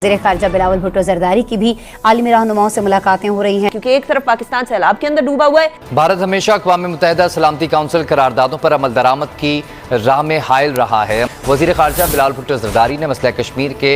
वज़ीर ख़ारजा बिलावल भुट्टो ज़रदारी की भी आलमी रहनुमाओं से मुलाकातें हो रही हैं, क्योंकि एक तरफ पाकिस्तान सैलाब के अंदर डूबा हुआ है। भारत हमेशा अक़वाम मुत्तहिदा सलामती काउंसिल करारदादों पर अमल दरामद की राह में हायल रहा है। वज़ीर ख़ारजा बिलावल भुट्टो ज़रदारी ने मसला कश्मीर के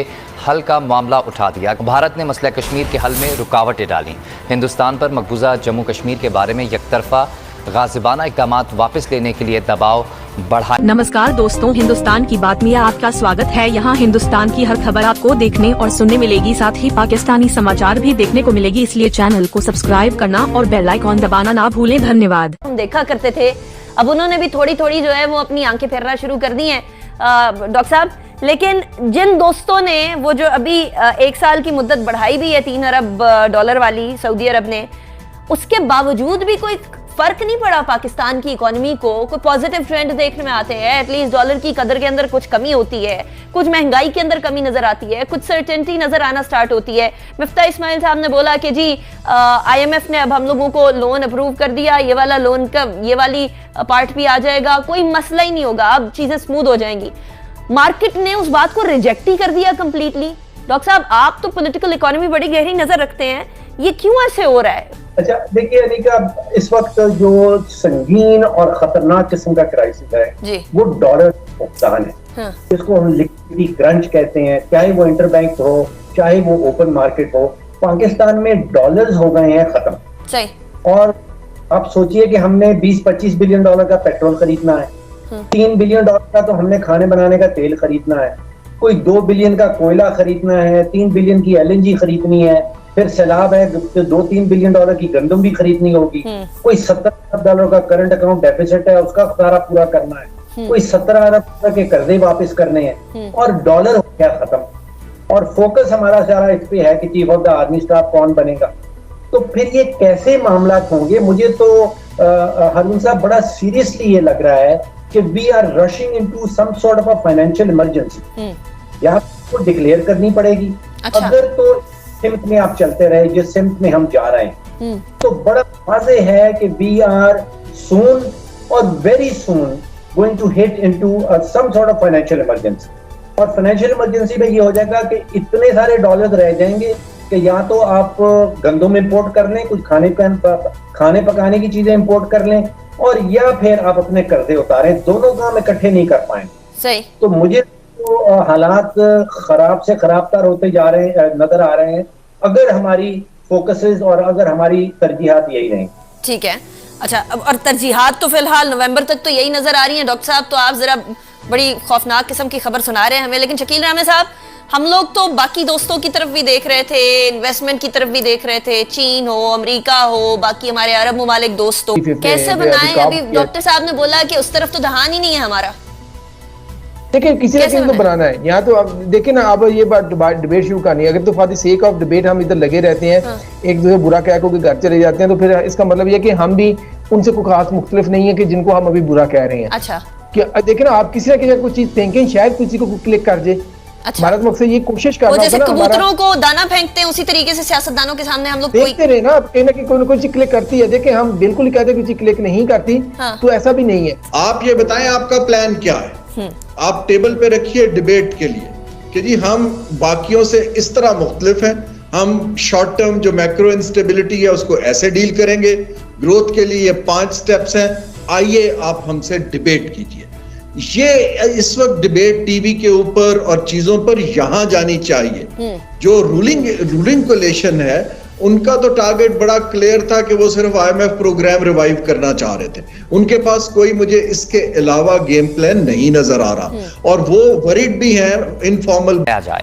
हल का मामला उठा दिया। भारत ने मसला कश्मीर के हल में रुकावटें डाली। हिंदुस्तान पर मकबूजा जम्मू कश्मीर के बारे में यकतरफा गाज़िबाना इक़दामात वापस लेने के लिए दबाव बढ़ा। नमस्कार दोस्तों, हिंदुस्तान की बात में आपका स्वागत है। यहाँ हिंदुस्तान की हर खबर आपको देखने और सुनने मिलेगी, साथ ही पाकिस्तानी समाचार भी देखने को मिलेगी, इसलिए चैनल को सब्सक्राइब करना और बेल आइकॉन दबाना ना भूलें। धन्यवाद। हम देखा करते थे, अब उन्होंने भी थोड़ी थोड़ी जो है वो अपनी आंखें फेरना शुरू कर दी हैं डॉक्टर साहब। लेकिन जिन दोस्तों ने वो जो अभी 1 साल की मुद्दत बढ़ाई भी है $3 अरब वाली सऊदी अरब ने, उसके बावजूद भी कोई फर्क नहीं पड़ा पाकिस्तान की इकोनॉमी को। कोई पॉजिटिव ट्रेंड देखने में आते हैं, एटलीस्ट डॉलर की कदर के अंदर कुछ कमी होती है, कुछ महंगाई के अंदर कमी नजर आती है, कुछ सर्टेनिटी नजर आना स्टार्ट होती है। मिफ्ता इस्माइल साहब ने बोला कि जी IMF ने अब हम लोगों को लोन अप्रूव कर दिया, ये वाला लोन का ये वाली पार्ट भी आ जाएगा, कोई मसला ही नहीं होगा, अब चीजें स्मूथ हो जाएंगी। मार्केट ने उस बात को रिजेक्ट ही कर दिया कंप्लीटली। डॉक्टर साहब, आप तो पॉलिटिकल इकोनॉमी बड़ी गहरी नजर रखते हैं, ये क्यों ऐसे हो रहा है? अच्छा देखिए अनिका, इस वक्त जो संगीन और खतरनाक किस्म का क्राइसिस है वो डॉलर नुकसान है। हाँ। जिसको हम लिक्विडिटी क्रंच कहते हैं, चाहे वो इंटरबैंक हो चाहे वो ओपन मार्केट हो। पाकिस्तान में डॉलर्स हो गए हैं खत्म। सही। और आप सोचिए कि हमने 20-25 बिलियन डॉलर का पेट्रोल खरीदना है, 3 बिलियन डॉलर का तो हमने खाने बनाने का तेल खरीदना है, कोई 2 बिलियन का कोयला खरीदना है, 3 बिलियन की LNG खरीदनी है, फिर सैलाब है तो 2-3 बिलियन डॉलर की गंदम भी खरीदनी होगी, कोई 70 अरब डॉलर का करंट अकाउंट डेफिसिट है उसका खसारा पूरा करना है, कोई 17 अरब डॉलर के कर्जे वापस करने हैं, और डॉलर हो गया खत्म। और फोकस हमारा सारा इस पे है कि chief of the army staff कौन बनेगा। तो फिर ये कैसे मामला होंगे? मुझे तो हारून साहब बड़ा सीरियसली ये लग रहा है कि we are rushing into some sort of a financial emergency. यहाँ को डिक्लेयर करनी पड़ेगी। अच्छा। अगर तो सिमत में आप चलते रहे जिस सिमत में हम जा रहे हैं, तो बड़ा वाज़े है कि वी आर सून और very soon going to hit into some sort of financial emergency. और फाइनेंशियल इमरजेंसी में ये हो जाएगा कि इतने सारे डॉलर रह जाएंगे कि या तो आप गंदम इंपोर्ट कर लें, कुछ खाने पकाने की चीजें इंपोर्ट कर लें, और या फिर आप अपने कर्जे उतारें। दोनों काम इकट्ठे नहीं कर पाएंगे। सही। तो मुझे तो हालात खराब से खराबतर होते जा रहे नजर आ रहे हैं अगर हमारी फोकसेस और अगर हमारी तरजीहात यही रहें। ठीक है। अच्छा, अब और तरजीहात तो फिलहाल नवंबर तक तो यही नजर आ रही हैं। डॉक्टर साहब, तो आप जरा बड़ी खौफनाक किस्म की खबर सुना रहे हैं हमें, लेकिन शकील रामे साहब, हम लोग तो बाकी दोस्तों की तरफ भी देख रहे थे, इन्वेस्टमेंट की तरफ भी देख रहे थे, चीन हो, अमेरिका हो, बाकी हमारे अरब ममालिक दोस्तों, कैसे बनाएं? अभी डॉक्टर साहब ने बोला कि उस तरफ तो ध्यान ही नहीं है हमारा। देखिए किसी ना तो बनाना है। यहाँ तो अब देखिए ना, अब ये बात डिबेट शुरू करनी है। अगर तो for the sake of debate हम इधर लगे रहते हैं, एक दूसरे बुरा कह के घर चले जाते हैं, तो फिर इसका मतलब ये कि हम भी उनसे कोई खास मुख्तलिफ नहीं है कि जिनको हम अभी बुरा कह रहे हैं। अच्छा। देखिए ना, आप किसी ना किसी कोई चीज फेंकें, शायद किसी को क्लिक कर जाए। अच्छा। भारत मकसद ये कोशिश करना है, जैसे कबूतरों को दाना फेंकते हैं उसी तरीके से सियासतदानों के सामने हम लोग देखते रहे ना, कहीं ना कहीं कोई ना कोई चीज क्लिक करती है। देखिए हम बिल्कुल ही कहते हैं कि क्लिक नहीं करती। तो ऐसा भी नहीं है। आप ये बताएं आपका प्लान क्या है? आप टेबल पे रखिए डिबेट के लिए कि जी हम बाकियों से इस तरह मुख्तलिफ हैं, हम शॉर्ट टर्म जो मैक्रो इंस्टेबिलिटी है उसको ऐसे डील करेंगे, ग्रोथ के लिए 5 स्टेप्स हैं, आइए आप हमसे डिबेट कीजिए। ये इस वक्त डिबेट टीवी के ऊपर और चीजों पर यहां जानी चाहिए। जो रूलिंग कोलिशन है उनका तो टारगेट बड़ा क्लियर था कि वो सिर्फ IMF प्रोग्राम रिवाइव करना चाह रहे थे। उनके पास कोई मुझे इसके अलावा गेम प्लान नहीं नजर आ रहा, और वो वरीड भी हैं इनफॉर्मल आ जाए।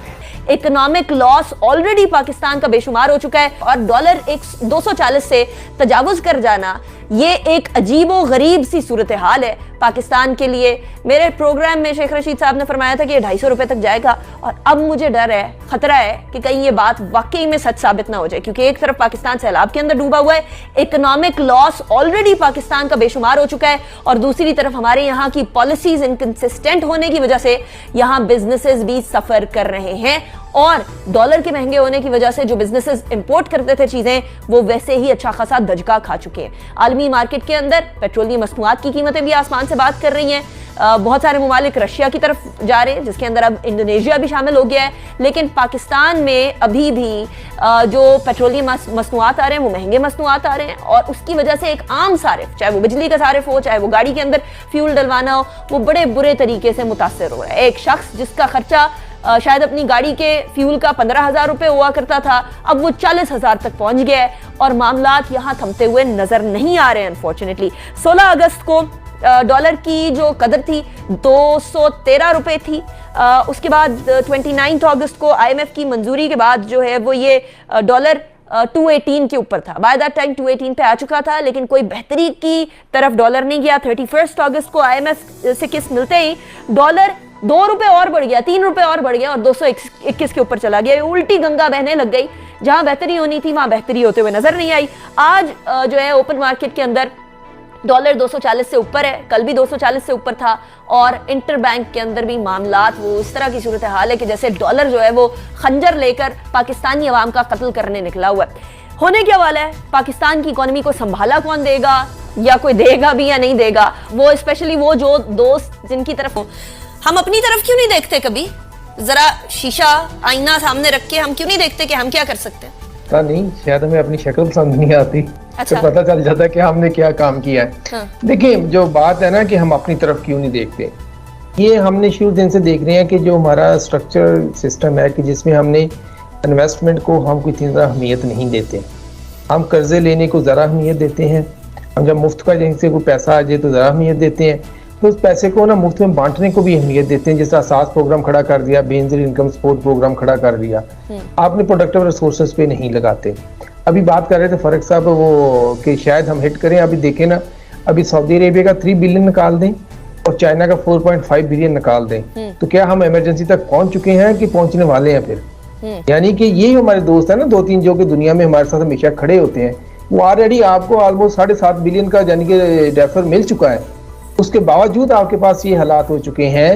इकोनॉमिक लॉस ऑलरेडी पाकिस्तान का बेशुमार हो चुका है, और डॉलर 240 से तजावुज कर जाना ये एक अजीबो गरीब सी सूरत हाल है पाकिस्तान के लिए। मेरे प्रोग्राम में शेख रशीद साहब ने फरमाया था कि ये 250 रुपए तक जाएगा, और अब मुझे डर है, खतरा है कि कहीं ये बात वाकई में सच साबित ना हो जाए, क्योंकि एक तरफ पाकिस्तान सैलाब के अंदर डूबा हुआ है, इकोनॉमिक लॉस ऑलरेडी पाकिस्तान का बेशुमार हो चुका है, और दूसरी तरफ हमारे यहाँ की पॉलिसीज इनकंसिस्टेंट होने की वजह से यहाँ बिजनेसेस भी सफर कर रहे हैं, और डॉलर के महंगे होने की वजह से जो बिजनेसेस इंपोर्ट करते थे चीजें, वो वैसे ही अच्छा खासा दजका खा चुके हैं। आलमी मार्केट के अंदर पेट्रोलियम मसनूआत की कीमतें भी आसमान से बात कर रही हैं। بہت سارے ممالک رشیا کی طرف جا رہے ہیں جس کے اندر اب انڈونیشیا بھی شامل ہو گیا ہے، لیکن پاکستان میں ابھی بھی جو پیٹرولیم مصنوعات آ رہے ہیں وہ مہنگے مصنوعات آ رہے ہیں، اور اس کی وجہ سے ایک عام صارف، چاہے وہ بجلی کا صارف ہو، چاہے وہ گاڑی کے اندر فیول ڈلوانا ہو، وہ بڑے برے طریقے سے متاثر ہو رہا ہے۔ ایک شخص جس کا خرچہ شاید اپنی گاڑی کے فیول کا 15,000 روپے ہوا کرتا تھا، اب وہ 40,000 تک پہنچ گیا ہے، اور معاملات یہاں تھمتے ہوئے نظر نہیں آ رہے ہیں انفارچونیٹلی۔ 16 اگست کو ڈالر کی جو قدر تھی 213 روپے تھی، اس کے بعد 29 اگست کو آئی ایم ایف کی منظوری کے بعد جو ہے وہ یہ ڈالر 218 کے اوپر تھا، بائی دیٹ ٹائم 218 پہ آ چکا تھا، لیکن کوئی بہتری کی طرف ڈالر نہیں گیا۔ 31 اگست کو آئی ایم ایف سے قسط ملتے ہی ڈالر 2 روپے اور بڑھ گیا، 3 روپے اور بڑھ گیا، اور 221 کے اوپر چلا گیا۔ الٹی گنگا بہنے لگ گئی، جہاں بہتری ہونی تھی وہاں بہتری ہوتے ہوئے نظر نہیں آئی۔ آج جو ہے اوپن مارکیٹ کے اندر ڈالر 240 سے اوپر ہے، کل بھی 240 سے اوپر تھا، اور انٹر بینک کے اندر بھی معاملات وہ اس طرح کی صورتحال ہے کہ جیسے ڈالر جو ہے وہ خنجر لے کر پاکستانی عوام کا قتل کرنے نکلا ہوا ہے۔ ہونے کیا والا ہے؟ پاکستان کی اکانومی کو سنبھالا کون دے گا، یا کوئی دے گا بھی یا نہیں دے گا؟ وہ اسپیشلی وہ جو دوست جن کی طرف ہم اپنی طرف کیوں نہیں دیکھتے؟ کبھی ذرا شیشہ آئینہ سامنے رکھ کے ہم کیوں نہیں دیکھتے کہ ہم کیا کر سکتے ہیں؟ پتا نہیں، شاید ہمیں اپنی شکل پسند نہیں آتی، تو پتہ چل جاتا ہے کہ ہم نے کیا کام کیا ہے۔ دیکھیں جو بات ہے نا کہ ہم اپنی طرف کیوں نہیں دیکھتے، یہ ہم نے شروع دن سے دیکھ رہے ہیں کہ جو ہمارا اسٹرکچر سسٹم ہے کہ جس میں ہم نے انویسٹمنٹ کو ہم کوئی اتنی زیادہ اہمیت نہیں دیتے، ہم قرضے لینے کو ذرا اہمیت دیتے ہیں، ہم جب مفت کا جہیں سے کوئی پیسہ آ جائے تو ذرا اہمیت دیتے ہیں، تو اس پیسے کو نا مفت میں بانٹنے کو بھی اہمیت دیتے ہیں، جس طرح اساس پروگرام کھڑا کر دیا، بے نظیر انکم سپورٹ پروگرام کھڑا کر دیا، آپ نے پروڈکٹیو ریسورسز پہ نہیں لگاتے۔ ابھی بات کر رہے تھے فرق صاحب وہ کہ شاید ہم ہٹ کریں، ابھی دیکھیں نا، ابھی سعودی عربیہ کا 3 بلین نکال دیں اور چائنا کا 4.5 بلین نکال دیں، تو کیا ہم ایمرجنسی تک پہنچ چکے ہیں کہ پہنچنے والے ہیں پھر؟ یعنی کہ یہ ہمارے دوست ہیں نا 2-3 جو کہ دنیا میں ہمارے ساتھ ہمیشہ کھڑے ہوتے ہیں، وہ آلریڈی آپ کو آلموسٹ 7.5 بلین کا یعنی کہ ڈیفر مل چکا ہے، اس کے باوجود آپ کے پاس یہ حالات ہو چکے ہیں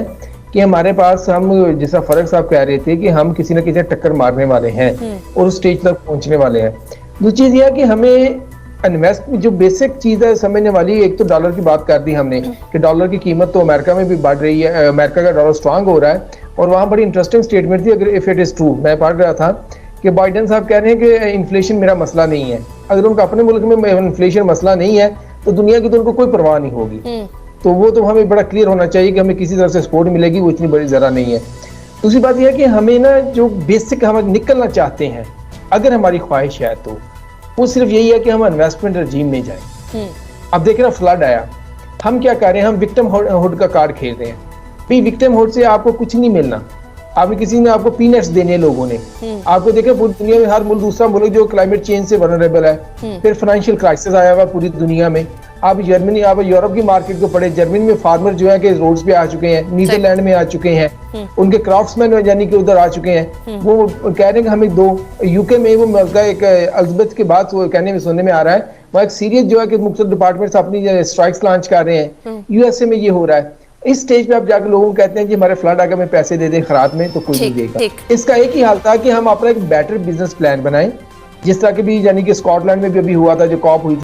کہ ہمارے پاس ہم جیسا فرق صاحب کہہ رہے تھے کہ ہم کسی نہ کسی ٹکر مارنے والے ہیں اور اس سٹیج تک پہنچنے والے ہیں۔ دوسری چیز یہ ہے کہ ہمیں انویسٹ جو بیسک چیز ہے سمجھنے والی، ایک تو ڈالر کی بات کر دی ہم نے کہ ڈالر کی قیمت تو امریکہ میں بھی بڑھ رہی ہے، امریکہ کا ڈالر سٹرانگ ہو رہا ہے، اور وہاں بڑی انٹرسٹنگ سٹیٹمنٹ تھی، اگر اف اٹ از ٹرو، میں پڑھ رہا تھا کہ بائیڈن صاحب کہہ رہے ہیں کہ انفلیشن میرا مسئلہ نہیں ہے، اگر ان کا اپنے ملک میں انفلیشن مسئلہ نہیں ہے تو دنیا کی تو ان کو کوئی پرواہ نہیں ہوگی، تو وہ تو ہمیں بڑا کلیئر ہونا چاہیے کہ ہمیں کسی طرح سے سپورٹ ملے گی، وہ اتنی بڑی ذرا نہیں ہے۔ دوسری بات یہ ہے کہ ہمیں نا جو بیسک ہم نکلنا چاہتے ہیں، اگر ہماری خواہش ہے تو وہ صرف یہی ہے کہ ہم انویسٹمنٹ رجیم میں جائیں۔ اب دیکھیں نا فلڈ آیا، ہم کیا کر رہے ہیں؟ ہم وکٹم ہوڈ کا کارڈ کھیل رہے ہیں۔ بھی وکٹم ہوڈ سے آپ کو کچھ نہیں ملنا، ابھی کسی نے آپ کو پینٹس دینے لوگوں نے، آپ کو دیکھیں پوری دنیا میں ہر ملک دوسرا ملک جو کلائمیٹ چینج سے ولنریبل ہے، پھر فائنینشیل کرائسس آیا ہوا پوری دنیا میں، آپ جرمنی، آپ یورپ کی مارکیٹ کو پڑھے، جرمنی میں فارمر جو ہے کہ روڈز پہ آ چکے ہیں، نیدرلینڈ میں آ چکے ہیں، ان کے کرافٹس مین یعنی کہ ادھر آ چکے ہیں، وہ کہہ رہے ہیں کہ ہمیں دو۔ یو کے میں وہ ایک الزبتھ کے بعد کہنے میں سننے میں آ رہا ہے، وہ ایک سیریز جو ہے کہ مختلف ڈپارٹمنٹس اپنی اسٹرائکس لانچ کر رہے ہیں، یو ایس اے میں یہ ہو رہا ہے۔ اس سٹیج پہ آپ جا کے لوگوں کو کہتے ہیں کہ ہمارے فلڈ آ کے ہمیں پیسے دے دیں خیرات میں، تو کوئی نہیں دے گا۔ اس کا ایک ہی حل تھا کہ ہم اپنا ایک بیٹر بزنس پلان بنائیں، جس طرح کہ بھی یعنی کہ اسکاٹ لینڈ میں بھی ابھی ہوا تھا جو کاپ ہوئی تھی